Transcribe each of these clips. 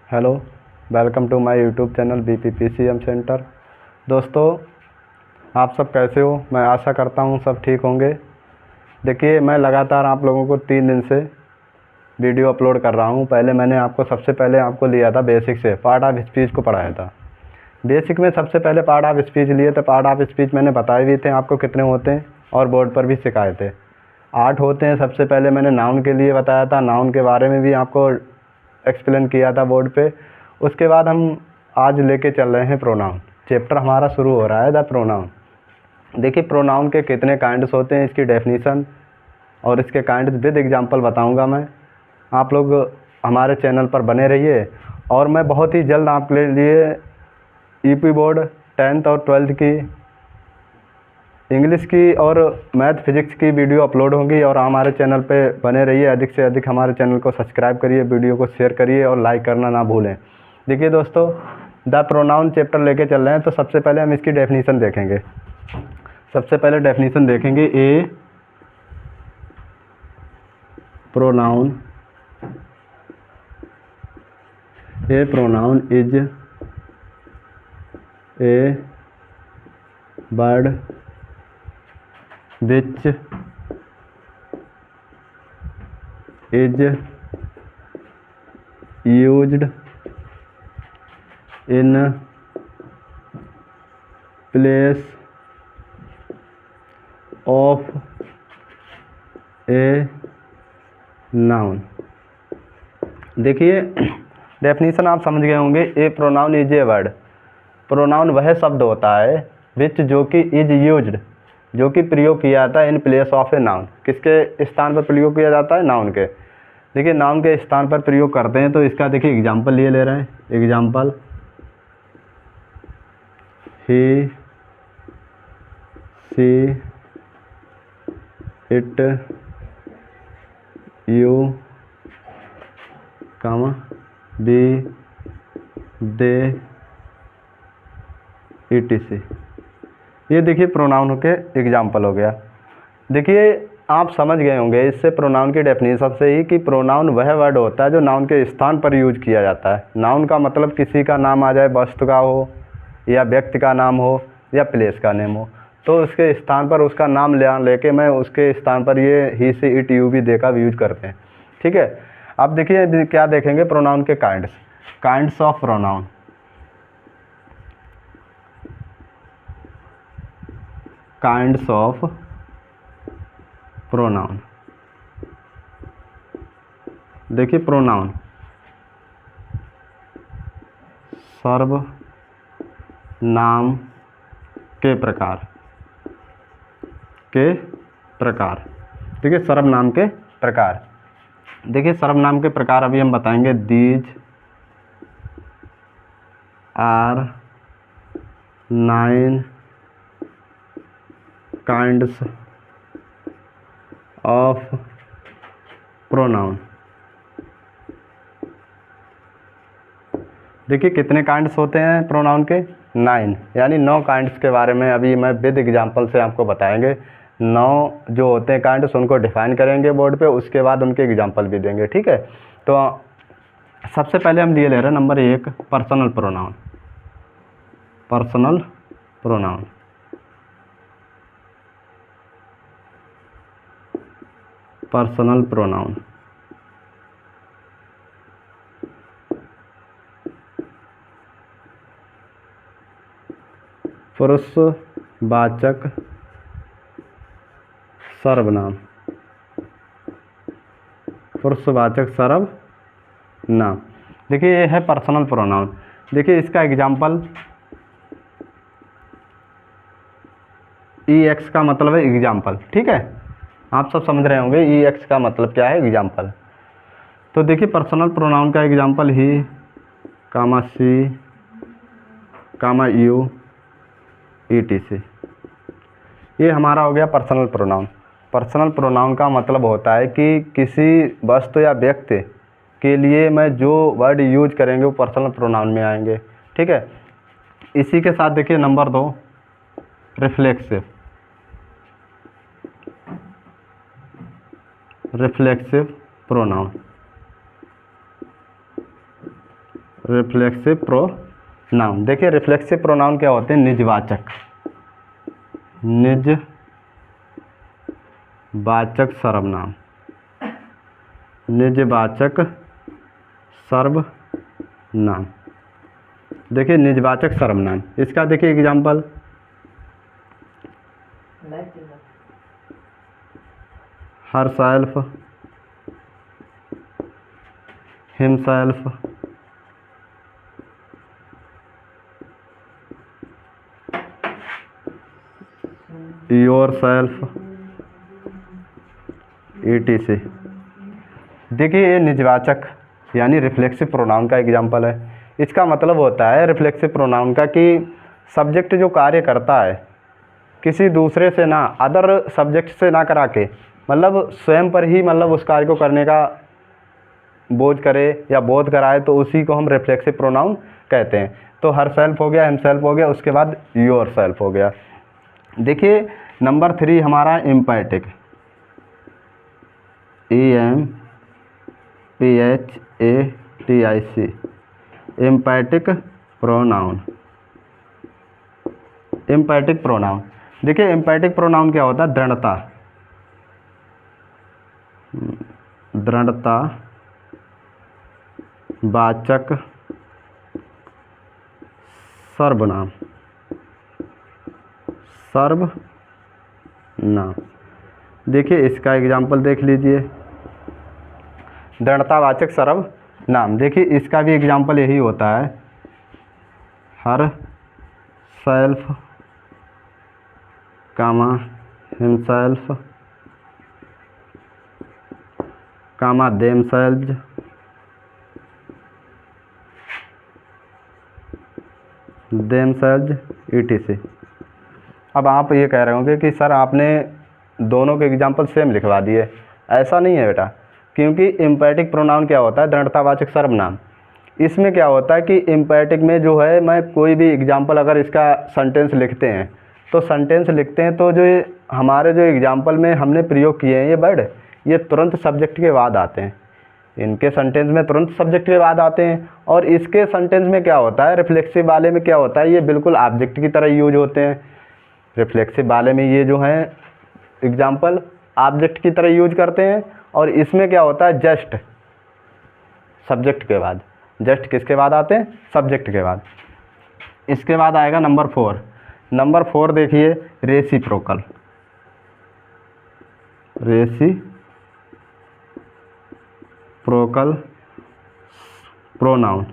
Hello, welcome to my YouTube channel BPPCM centre. दोस्तों, आप सब कैसे हो? मैं आशा करता हूँ सब ठीक होंगे। देखिए, मैं लगातार आप लोगों को 3 दिन से वीडियो अपलोड कर रहा हूँ। पहले मैंने सबसे पहले आपको लिया था बेसिक से, पार्ट ऑफ स्पीच को पढ़ाया था। बेसिक में सबसे पहले पार्ट ऑफ स्पीच लिए थे। पार्ट ऑफ स्पीच मैंने बताए भी थे आपको कितने होते हैं, और बोर्ड पर भी सिखाए थे। 8 होते हैं। सबसे पहले मैंने नाउन के लिए बताया था, नाउन के बारे में भी आपको एक्सप्लेन किया था बोर्ड पे। उसके बाद हम आज लेके चल रहे हैं प्रोनाउन। चैप्टर हमारा शुरू हो रहा है द प्रोनाउन। देखिए, प्रोनाउन के कितने काइंड्स होते हैं, इसकी डेफिनीशन और इसके काइंड्स विद एग्जांपल बताऊंगा मैं। आप लोग हमारे चैनल पर बने रहिए, और मैं बहुत ही जल्द आपके लिए यूपी बोर्ड 10th और 12th की इंग्लिश की और मैथ फिजिक्स की वीडियो अपलोड होंगी। और हमारे चैनल पे बने रहिए, अधिक से अधिक हमारे चैनल को सब्सक्राइब करिए, वीडियो को शेयर करिए और लाइक करना ना भूलें। देखिए दोस्तों, द प्रोनाउन चैप्टर लेके चल रहे हैं, तो सबसे पहले हम इसकी डेफिनीशन देखेंगे। सबसे पहले डेफिनीशन देखेंगे, a pronoun is a word which is used in place of a noun। देखिए, डेफिनीशन आप समझ गए होंगे। A pronoun is a word. Pronoun वह शब्द होता है विच जो कि इज यूज्ड, जो कि प्रयोग किया जाता है in place of a noun. किसके स्थान पर प्रयोग किया जाता है? नाउन के। देखिए, नाउन के स्थान पर प्रयोग करते हैं, तो इसका देखिए एग्जाम्पल लिए ले रहे हैं। Example, he she it you we they ETC। ये देखिए प्रोनाउन के एग्जाम्पल हो गया। देखिए, आप समझ गए होंगे इससे प्रोनाउन की डेफिनेशन से ही कि प्रोनाउन वह वर्ड होता है जो नाउन के स्थान पर यूज किया जाता है। नाउन का मतलब किसी का नाम आ जाए, वस्तु का हो या व्यक्ति का नाम हो या प्लेस का नेम हो, तो उसके स्थान पर उसका नाम लेके मैं उसके स्थान पर ये ही सी इट यू भी देकर यूज करते हैं। ठीक है। अब देखिए क्या देखेंगे, प्रोनाउन के kinds of pronoun. Kinds of pronoun. देखिए, प्रोनाउन सर्वनाम के प्रकार देखिए, सर्वनाम के प्रकार। देखिए, सर्वनाम के प्रकार अभी हम बताएंगे। These are 9 kinds of pronoun. देखिए, कितने काइंड्स होते हैं प्रोनाउन के? 9, यानी 9 काइंड्स के बारे में अभी मैं विद एग्जांपल से आपको बताएंगे। 9 जो होते हैं काइंड्स, उनको डिफाइन करेंगे बोर्ड पे, उसके बाद उनके एग्जांपल भी देंगे। ठीक है। तो सबसे पहले हम लिए ले रहे हैं number 1, personal pronoun. Personal pronoun. Personal pronoun पुरुषवाचक सर्वनाम। पुरुषवाचक सर्वनाम। देखिए, ये है पर्सनल प्रोनाउन। देखिए, इसका एग्जाम्पल, EX का मतलब है एग्जाम्पल। ठीक है, आप सब समझ रहे होंगे EX का मतलब क्या है, एग्जाम्पल। तो देखिए, पर्सनल प्रोनाउन का example he, she, you, ETC। ये हमारा हो गया पर्सनल प्रोनाउन। पर्सनल प्रोनाउन का मतलब होता है कि किसी वस्तु या व्यक्ति के लिए मैं जो वर्ड यूज करेंगे वो पर्सनल प्रोनाउन में आएंगे। ठीक है। इसी के साथ देखिए number 2, reflexive. Reflexive pronoun. Reflexive pronoun. देखिए रिफ्लेक्सिव प्रोनाउन क्या होते हैं? निजवाचक, निजवाचक सर्वनाम, निजवाचक सर्वनाम। देखिए निजवाचक सर्वनाम, इसका देखिए example, her self, himself, your self, etc। देखिए ये निजवाचक यानी रिफ्लेक्सिव प्रोनाउन का एग्जाम्पल है। इसका मतलब होता है रिफ्लेक्सिव प्रोनाउन का कि सब्जेक्ट जो कार्य करता है किसी दूसरे से ना, अदर सब्जेक्ट से ना करा के, मतलब स्वयं पर ही मतलब उस कार्य को करने का बोझ करे या बोध कराए, तो उसी को हम रिफ्लेक्सिव प्रोनाउन कहते हैं। तो हर सेल्फ हो गया, हिमसेल्फ हो गया, उसके बाद योर सेल्फ हो गया। देखिए नंबर 3 हमारा इम्पैटिक, EMPHATIC, इम्पैटिक प्रोनाउन। इम्पैटिक प्रोनाउन, देखिए इम्पैटिक प्रोनाउन क्या होता है? दृढ़ता, दृढ़ता वाचक सर्वनाम, सर्वनाम। देखिए इसका एग्जाम्पल देख लीजिए, दृढ़तावाचक सर्वनाम। देखिए इसका भी एग्जाम्पल यही होता है, हर सेल्फ, कामा हिमसेल्फ, कामा देमसेल्व्स, देमसेल्व्स, etc। अब आप ये कह रहे होंगे कि सर आपने दोनों के एग्जाम्पल सेम लिखवा दिए। ऐसा नहीं है बेटा, क्योंकि इम्पैटिक प्रोनाउन क्या होता है? दृढ़तावाचक सर्वनाम। इसमें क्या होता है कि इम्पैटिक में जो है, मैं कोई भी एग्जाम्पल अगर इसका सेंटेंस लिखते हैं, तो सेंटेंस लिखते हैं तो जो हमारे जो एग्जाम्पल में हमने प्रयोग किए हैं ये वर्ड, ये तुरंत सब्जेक्ट के बाद आते हैं। इनके सेंटेंस में तुरंत सब्जेक्ट के बाद आते हैं, और इसके सेंटेंस में क्या होता है? रिफ्लेक्सिव वाले में क्या होता है? ये बिल्कुल ऑब्जेक्ट की तरह यूज होते हैं। रिफ्लेक्सिव वाले में ये जो है एग्जाम्पल ऑब्जेक्ट की तरह यूज करते हैं, और इसमें क्या होता है? जस्ट सब्जेक्ट के बाद। जस्ट किसके बाद आते हैं? सब्जेक्ट के बाद। इसके बाद आएगा नंबर 4। नंबर 4 देखिए, reciprocal, reciprocal pronoun,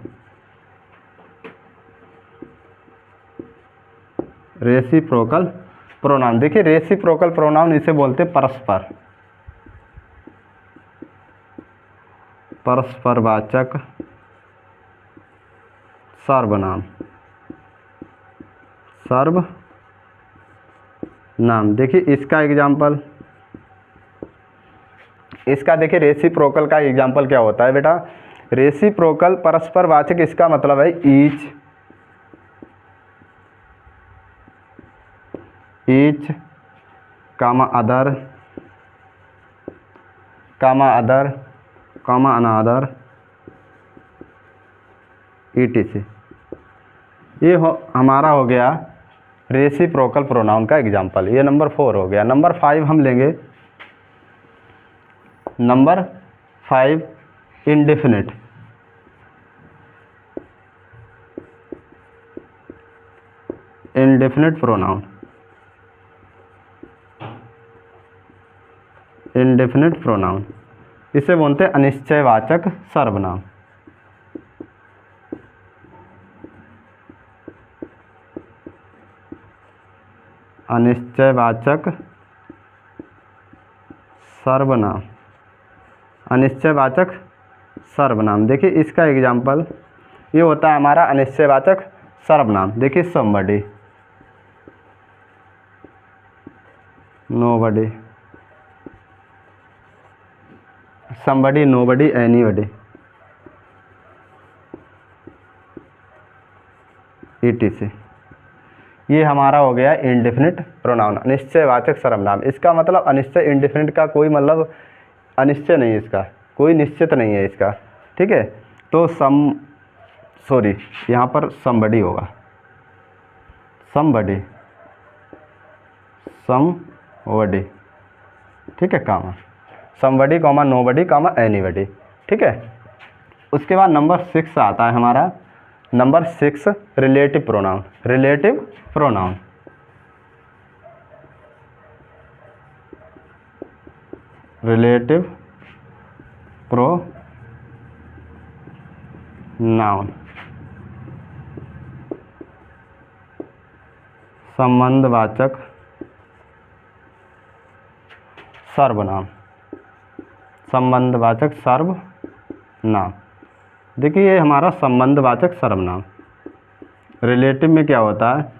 reciprocal pronoun. देखिए रेसिप्रोकल प्रोनाउन इसे बोलते हैं परस्पर, परस्परवाचक सर्वनाम, सर्वनाम। देखिए इसका एग्जाम्पल, इसका देखिए रेसिप्रोकल का एग्जाम्पल क्या होता है बेटा? रेसिप्रोकल परस्परवाचक, इसका मतलब है ईच, कामा अदर, कामा अदर, कामा अनादर, etc। ये हमारा हो गया रेसिप्रोकल प्रोनाउन का एग्जाम्पल। ये नंबर 4 हो गया। नंबर 5 हम लेंगे। Number 5 indefinite, indefinite pronoun, indefinite pronoun. इसे बोलते हैं अनिश्चयवाचक सर्वनाम, अनिश्चयवाचक सर्वनाम, अनिश्चयवाचक सर्वनाम। देखिए इसका एग्जाम्पल ये होता है हमारा अनिश्चयवाचक सर्वनाम। देखिए somebody, nobody, somebody, nobody, anybody, etc। ये हमारा हो गया इंडेफिनिट प्रोनाउन, अनिश्चयवाचक सर्वनाम। इसका मतलब अनिश्चय, इंडेफिनिट का कोई मतलब अनिश्चय नहीं है, इसका कोई निश्चित नहीं है इसका, ठीक है। तो सॉरी, यहाँ पर समबडी होगा, समबडी, समबडी, ठीक है, comma, somebody comma nobody comma anybody, ठीक है। उसके बाद नंबर 6 आता है हमारा, number 6 relative pronoun, relative pronoun. Relative pronoun, संबंधवाचक सर्वनाम, संबंधवाचक सर्वनाम। देखिए ये हमारा संबंधवाचक सर्वनाम। रिलेटिव में क्या होता है,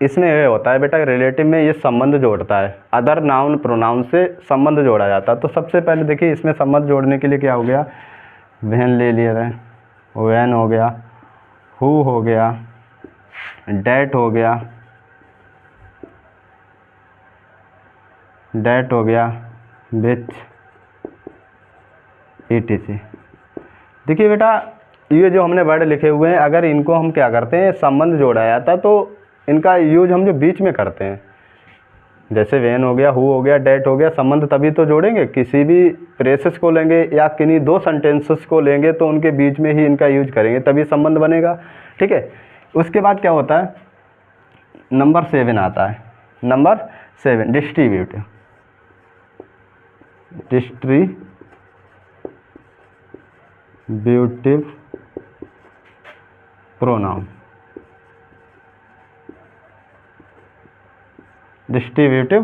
इसमें ये होता है बेटा, रिलेटिव में ये संबंध जोड़ता है, अदर नाउन प्रोनाउन से संबंध जोड़ा जाता है। तो सबसे पहले देखिए इसमें संबंध जोड़ने के लिए क्या हो गया, वैन ले लिए रहे, वैन हो गया, हु हो गया, डैट हो गया, डैट हो गया, विच, etc। देखिए बेटा ये जो हमने वर्ड लिखे हुए हैं, अगर इनको हम क्या करते हैं, संबंध जोड़ा जाता है तो इनका यूज हम जो बीच में करते हैं, जैसे वैन हो गया, हु हो गया, डैट हो गया, संबंध तभी तो जोड़ेंगे, किसी भी प्रेसेस को लेंगे या किन्हीं दो सेंटेंसेस को लेंगे तो उनके बीच में ही इनका यूज करेंगे तभी संबंध बनेगा, ठीक है। उसके बाद क्या होता है, नंबर 7 आता है, number 7 distributive, distributive pronoun, distributive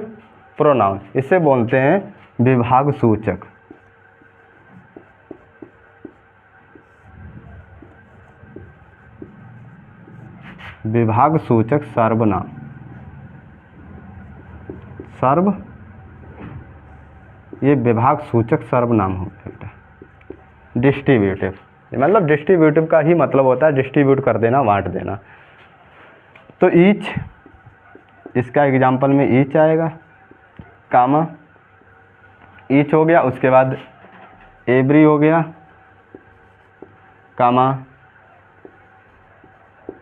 pronoun, इसे बोलते हैं विभाग सूचक, विभाग सूचक सर्वनाम, सर्व, ये विभाग सूचक सर्वनाम हो गया। डिस्ट्रीब्यूटिव मतलब डिस्ट्रीब्यूटिव का ही मतलब होता है डिस्ट्रीब्यूट कर देना, बांट देना। तो ईच, इसका एग्जाम्पल में ईच आएगा, कामा, ईच हो गया, उसके बाद एवरी हो गया, कामा,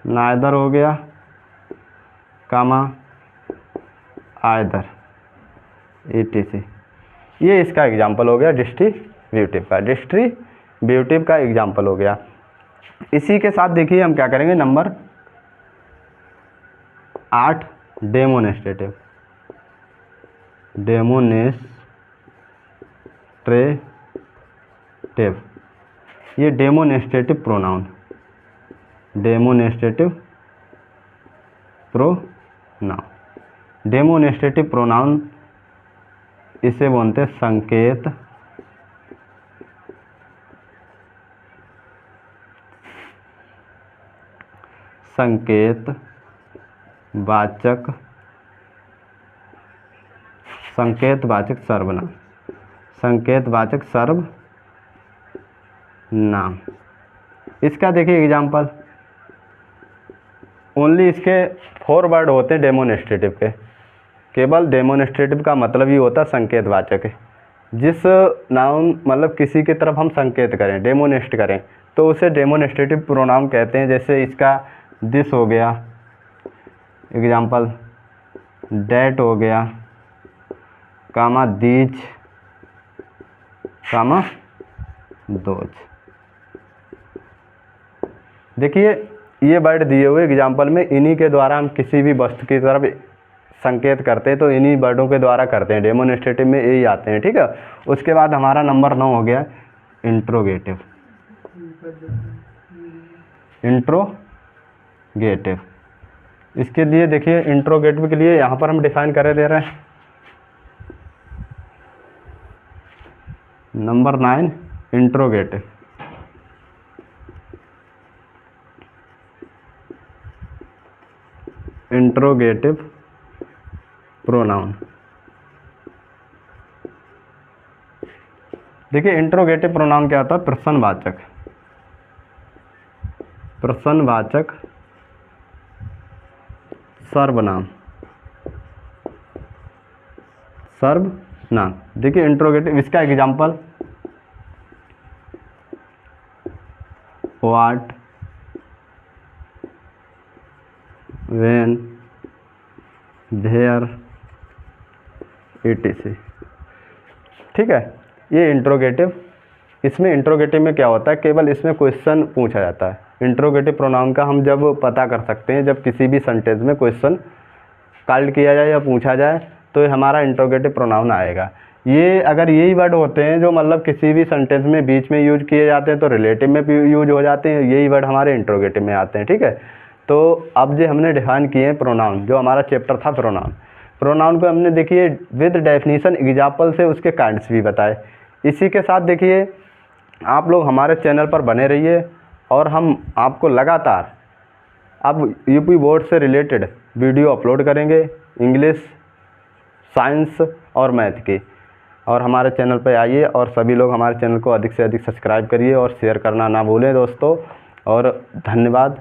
नाइदर हो गया, कामा, आइदर, etc। ये इसका एग्जाम्पल हो गया डिस्ट्रीब्यूटिव का, डिस्ट्रीब्यूटिव का एग्जाम्पल हो गया। इसी के साथ देखिए हम क्या करेंगे, नंबर 8 डेमोनेस्ट्रेटिव, डेमोनेस्ट्रेटिव, ये डेमोनेस्ट्रेटिव प्रोनाउन, डेमोनेस्ट्रेटिव प्रोनाउन, डेमोनेस्ट्रेटिव प्रोनाउन इसे बोलते हैं संकेत, संकेत वाचक, संकेत वाचक सर्वनाम, संकेत वाचक सर्वनाम। इसका देखिए एग्जाम्पल, ओनली इसके 4 वर्ड होते हैं डेमोनेस्ट्रेटिव के, केवल डेमोनेस्ट्रेटिव का मतलब ही होता है संकेतवाचक है। जिस नाउन मतलब किसी की तरफ हम संकेत करें, डेमोनेस्ट करें, तो उसे डेमोनेस्ट्रेटिव प्रोनाउन कहते हैं। जैसे इसका दिस हो गया एग्जाम्पल, डैट हो गया, कामा दीज, कामा दोज। देखिए ये वर्ड दिए हुए एग्जाम्पल में, इन्हीं के द्वारा हम किसी भी वस्तु की तरफ संकेत करते हैं तो इन्हीं वर्डों के द्वारा करते हैं, डेमोनेस्ट्रेटिव में यही आते हैं, ठीक है। उसके बाद हमारा नंबर 9 हो गया इंट्रोगेटिव, इंट्रोगेटिव। इसके लिए देखिए इंट्रोगेटिव के लिए यहाँ पर हम डिफाइन करे दे रहे हैं, नंबर 9 इंट्रोगेटिव, इंट्रोगेटिव प्रोनाउन। देखिए इंट्रोगेटिव प्रोनाउन क्या होता है, प्रश्नवाचक, प्रश्नवाचक सर्वनाम, सर्वनाम। देखिए इंट्रोगेटिव, इसका example what, when, there, etc। ठीक है, ये इंट्रोगेटिव। इसमें इंट्रोगेटिव में क्या होता है, केवल इसमें क्वेश्चन पूछा जाता है। इंट्रोगेटिव प्रोनाउन का हम जब पता कर सकते हैं, जब किसी भी सेंटेंस में क्वेश्चन कॉल्ड किया जाए या पूछा जाए, तो ये हमारा इंट्रोगेटिव प्रोनाउन आएगा। ये अगर यही वर्ड होते हैं जो मतलब किसी भी सेंटेंस में बीच में यूज किए जाते हैं तो रिलेटिव में भी यूज हो जाते हैं, यही वर्ड हमारे इंट्रोगेटिव में आते हैं। ठीक है, तो अब जो हमने डिफाइन किए हैं प्रोनाउन, जो हमारा चैप्टर था प्रोनाउन, प्रोनाउन को हमने देखिए विद डेफिनेशन एग्जाम्पल से उसके काइंड्स भी बताए। इसी के साथ देखिए आप लोग हमारे चैनल पर बने रहिए और हम आपको लगातार अब यूपी बोर्ड से रिलेटेड वीडियो अपलोड करेंगे, इंग्लिश, साइंस और मैथ की। और हमारे चैनल पर आइए और सभी लोग हमारे चैनल को अधिक से अधिक सब्सक्राइब करिए और शेयर करना ना भूलें दोस्तों। और धन्यवाद।